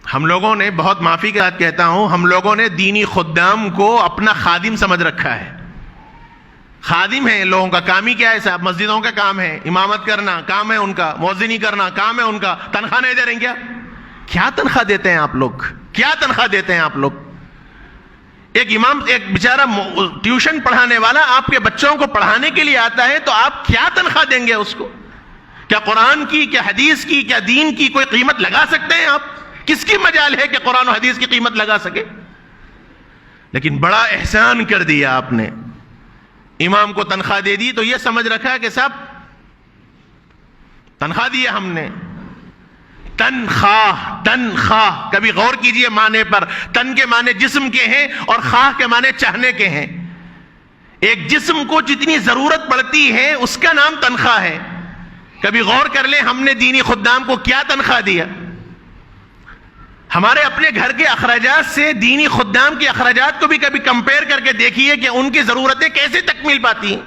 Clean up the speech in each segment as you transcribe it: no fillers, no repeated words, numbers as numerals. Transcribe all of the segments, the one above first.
ہم لوگوں نے، بہت معافی کے ساتھ کہتا ہوں، ہم لوگوں نے دینی خدام کو اپنا خادم سمجھ رکھا ہے. خادم ہے لوگوں کا. کام ہی کیا ہے صاحب؟ مسجدوں کا کام ہے امامت کرنا، کام ہے ان کا مؤذنی کرنا، کام ہے ان کا. تنخواہ نہیں دے رہے کیا؟ کیا تنخواہ دیتے ہیں آپ لوگ؟ کیا تنخواہ دیتے ہیں آپ لوگ؟ ایک امام، ایک بیچارہ ٹیوشن پڑھانے والا آپ کے بچوں کو پڑھانے کے لیے آتا ہے تو آپ کیا تنخواہ دیں گے اس کو؟ کیا قرآن کی، کیا حدیث کی، کیا دین کی کوئی قیمت لگا سکتے ہیں آپ؟ کس کی مجال ہے کہ قرآن و حدیث کی قیمت لگا سکے؟ لیکن بڑا احسان کر دیا آپ نے. امام کو تنخواہ دے دی تو یہ سمجھ رکھا کہ صاحب تنخواہ دی ہم نے. تنخواہ، تنخواہ کبھی غور کیجئے معنی پر. تن کے معنی جسم کے ہیں اور خواہ کے معنی چاہنے کے ہیں. ایک جسم کو جتنی ضرورت پڑتی ہے اس کا نام تنخواہ ہے. کبھی غور کر لیں ہم نے دینی خدام کو کیا تنخواہ دیا. ہمارے اپنے گھر کے اخراجات سے دینی خدام کے اخراجات کو بھی کبھی کمپیئر کر کے دیکھیے کہ ان کی ضرورتیں کیسے تکمیل پاتی ہیں.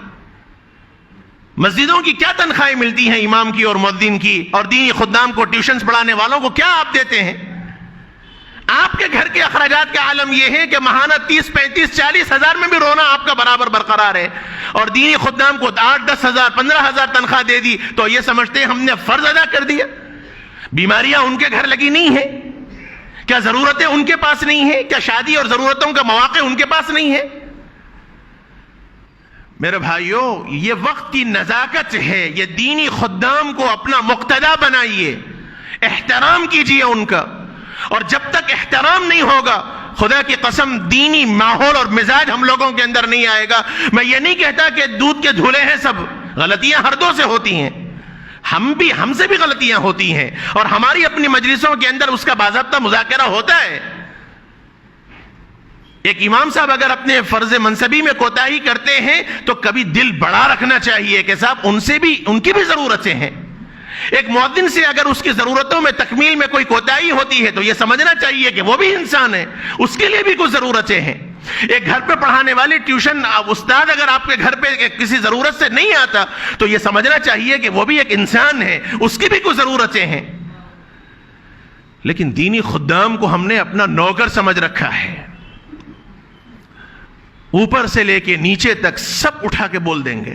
مسجدوں کی کیا تنخواہیں ملتی ہیں امام کی اور مؤذن کی، اور دینی خدام کو، ٹیوشنز پڑھانے والوں کو کیا آپ دیتے ہیں؟ آپ کے گھر کے اخراجات کا عالم یہ ہے کہ ماہانہ 30، 35، 40 ہزار میں بھی رونا آپ کا برابر برقرار ہے، اور دینی خدام کو 8، 10 ہزار، 15 ہزار تنخواہ دے دی تو یہ سمجھتے ہیں ہم نے فرض ادا کر دیا. بیماریاں ان کے گھر لگی نہیں ہیں؟ کیا ضرورتیں ان کے پاس نہیں ہیں؟ کیا شادی اور ضرورتوں کا مواقع ان کے پاس نہیں ہے؟ میرے بھائیوں، یہ وقت کی نزاکت ہے. یہ دینی خدام کو اپنا مقتدا بنائیے، احترام کیجیے ان کا. اور جب تک احترام نہیں ہوگا، خدا کی قسم دینی ماحول اور مزاج ہم لوگوں کے اندر نہیں آئے گا. میں یہ نہیں کہتا کہ دودھ کے دھلے ہیں سب، غلطیاں ہر دو سے ہوتی ہیں. ہم سے بھی غلطیاں ہوتی ہیں، اور ہماری اپنی مجلسوں کے اندر اس کا باضابطہ مذاکرہ ہوتا ہے. ایک امام صاحب اگر اپنے فرض منصبی میں کوتاہی کرتے ہیں تو کبھی دل بڑا رکھنا چاہیے کہ صاحب ان کی بھی ضرورتیں ہیں. ایک مؤذن سے اگر اس کی ضرورتوں میں تکمیل میں کوئی کوتاہی ہوتی ہے تو یہ سمجھنا چاہیے کہ وہ بھی انسان ہے، اس کے لیے بھی کچھ ضرورتیں ہیں. ایک گھر پہ پڑھانے والی ٹیوشن استاد اگر آپ کے گھر پہ کسی ضرورت سے نہیں آتا تو یہ سمجھنا چاہیے کہ وہ بھی ایک انسان ہے، اس کی بھی کچھ ضرورتیں ہیں. لیکن دینی خدام کو ہم نے اپنا نوکر سمجھ رکھا ہے. اوپر سے لے کے نیچے تک سب اٹھا کے بول دیں گے.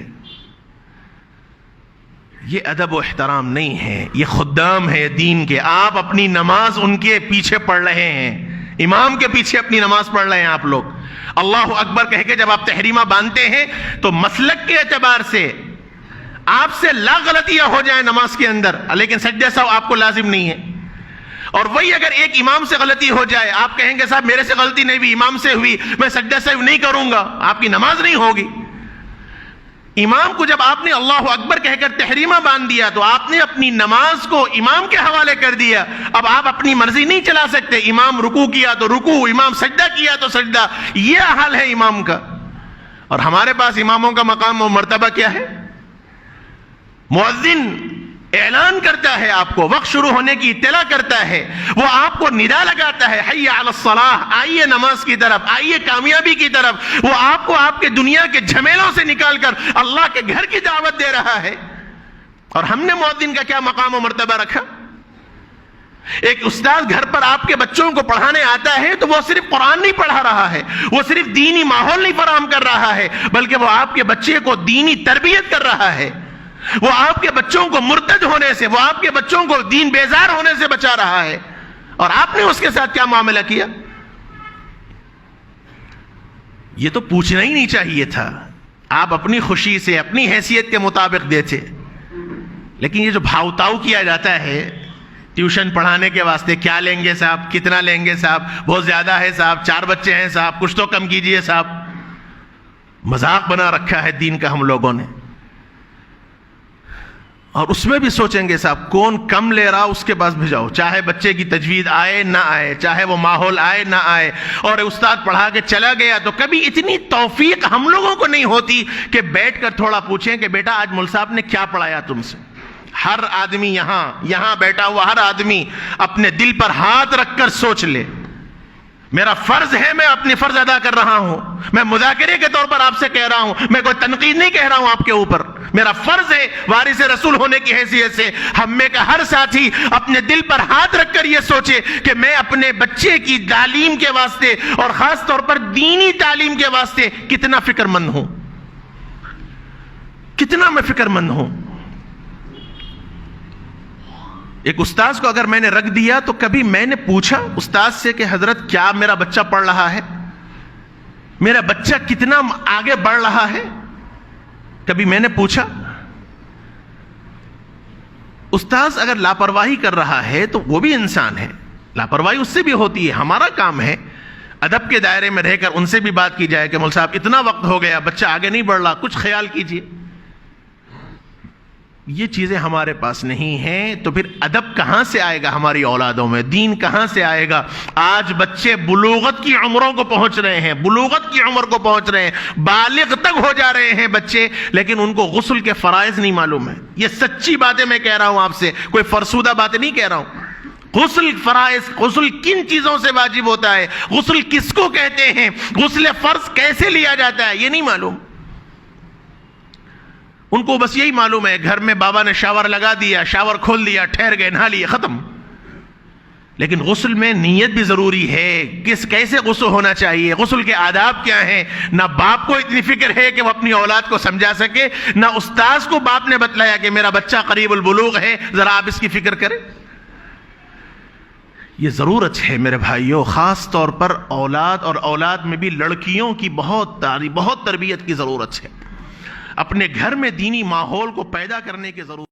یہ ادب و احترام نہیں ہے. یہ خدام ہے دین کے. آپ اپنی نماز ان کے پیچھے پڑھ رہے ہیں، امام کے پیچھے اپنی نماز پڑھ رہے ہیں آپ لوگ. اللہ اکبر کہہ کے جب آپ تحریمہ باندھتے ہیں تو مسلک کے اعتبار سے آپ سے لا غلطیاں ہو جائیں نماز کے اندر، لیکن سجدہ سہو آپ کو لازم نہیں ہے. اور وہی اگر ایک امام سے غلطی ہو جائے، آپ کہیں گے صاحب میرے سے غلطی نہیں ہوئی، امام سے ہوئی، میں سجدہ سہو نہیں کروں گا، آپ کی نماز نہیں ہوگی. امام کو جب آپ نے اللہ اکبر کہہ کر تحریمہ باندھ دیا تو آپ نے اپنی نماز کو امام کے حوالے کر دیا. اب آپ اپنی مرضی نہیں چلا سکتے. امام رکوع کیا تو رکوع، امام سجدہ کیا تو سجدہ. یہ حال ہے امام کا. اور ہمارے پاس اماموں کا مقام و مرتبہ کیا ہے؟ مؤذن اعلان کرتا ہے، آپ کو وقت شروع ہونے کی اطلاع کرتا ہے، وہ آپ کو ندا لگاتا ہے، حی علی الصلاح، آئیے نماز کی طرف، آئیے کامیابی کی طرف. وہ آپ کو آپ کے دنیا کے جھمیلوں سے نکال کر اللہ کے گھر کی دعوت دے رہا ہے. اور ہم نے مؤذن کا کیا مقام و مرتبہ رکھا؟ ایک استاد گھر پر آپ کے بچوں کو پڑھانے آتا ہے تو وہ صرف قرآن نہیں پڑھا رہا ہے، وہ صرف دینی ماحول نہیں فراہم کر رہا ہے، بلکہ وہ آپ کے بچے کو دینی تربیت کر رہا ہے. وہ آپ کے بچوں کو مرتد ہونے سے، وہ آپ کے بچوں کو دین بیزار ہونے سے بچا رہا ہے. اور آپ نے اس کے ساتھ کیا معاملہ کیا؟ یہ تو پوچھنا ہی نہیں چاہیے تھا. آپ اپنی خوشی سے، اپنی حیثیت کے مطابق دیتے. لیکن یہ جو بھاؤ تاؤ کیا جاتا ہے ٹیوشن پڑھانے کے واسطے، کیا لیں گے صاحب، کتنا لیں گے صاحب، بہت زیادہ ہے صاحب، 4 بچے ہیں صاحب، کچھ تو کم کیجئے صاحب. مذاق بنا رکھا ہے دین کا ہم لوگوں نے. اور اس میں بھی سوچیں گے صاحب کون کم لے رہا اس کے پاس بھیجاؤ، چاہے بچے کی تجوید آئے نہ آئے، چاہے وہ ماحول آئے نہ آئے. اور استاد پڑھا کے چلا گیا تو کبھی اتنی توفیق ہم لوگوں کو نہیں ہوتی کہ بیٹھ کر تھوڑا پوچھیں کہ بیٹا آج مول صاحب نے کیا پڑھایا تم سے. ہر آدمی یہاں بیٹھا ہوا ہر آدمی اپنے دل پر ہاتھ رکھ کر سوچ لے، میرا فرض ہے، میں اپنی فرض ادا کر رہا ہوں. میں مذاکرے کے طور پر آپ سے کہہ رہا ہوں، میں کوئی تنقید نہیں کہہ رہا ہوں آپ کے اوپر. میرا فرض ہے وارث رسول ہونے کی حیثیت سے ہم میں کا ہر ساتھی اپنے دل پر ہاتھ رکھ کر یہ سوچے کہ میں اپنے بچے کی تعلیم کے واسطے اور خاص طور پر دینی تعلیم کے واسطے کتنا فکر مند ہوں، کتنا میں فکر مند ہوں۔ ایک استاذ کو اگر میں نے رکھ دیا تو کبھی میں نے پوچھا استاذ سے کہ حضرت کیا میرا بچہ پڑھ رہا ہے، میرا بچہ کتنا آگے بڑھ رہا ہے؟ کبھی میں نے پوچھا؟ استاذ اگر لاپرواہی کر رہا ہے تو وہ بھی انسان ہے، لاپرواہی اس سے بھی ہوتی ہے۔ ہمارا کام ہے ادب کے دائرے میں رہ کر ان سے بھی بات کی جائے کہ مول صاحب اتنا وقت ہو گیا، بچہ آگے نہیں بڑھ رہا، کچھ خیال کیجئے۔ یہ چیزیں ہمارے پاس نہیں ہیں تو پھر ادب کہاں سے آئے گا ہماری اولادوں میں، دین کہاں سے آئے گا؟ آج بچے بلوغت کی عمروں کو پہنچ رہے ہیں، بلوغت کی عمر کو پہنچ رہے ہیں، بالغ تک ہو جا رہے ہیں بچے، لیکن ان کو غسل کے فرائض نہیں معلوم ہے۔ یہ سچی باتیں میں کہہ رہا ہوں آپ سے، کوئی فرسودہ باتیں نہیں کہہ رہا ہوں۔ غسل فرائض، غسل کن چیزوں سے واجب ہوتا ہے، غسل کس کو کہتے ہیں، غسل فرض کیسے لیا جاتا ہے، یہ نہیں معلوم۔ ان کو بس یہی معلوم ہے گھر میں بابا نے شاور لگا دیا، شاور کھول دیا، ٹھہر گئے، نہا لیے، ختم۔ لیکن غسل میں نیت بھی ضروری ہے، کیسے غسل ہونا چاہیے، غسل کے آداب کیا ہیں۔ نہ باپ کو اتنی فکر ہے کہ وہ اپنی اولاد کو سمجھا سکے، نہ استاذ کو باپ نے بتلایا کہ میرا بچہ قریب البلوغ ہے، ذرا آپ اس کی فکر کریں۔ یہ ضرورت ہے میرے بھائیوں، خاص طور پر اولاد اور اولاد میں بھی لڑکیوں کی بہت تربیت کی ضرورت ہے۔ اپنے گھر میں دینی ماحول کو پیدا کرنے کی ضرورت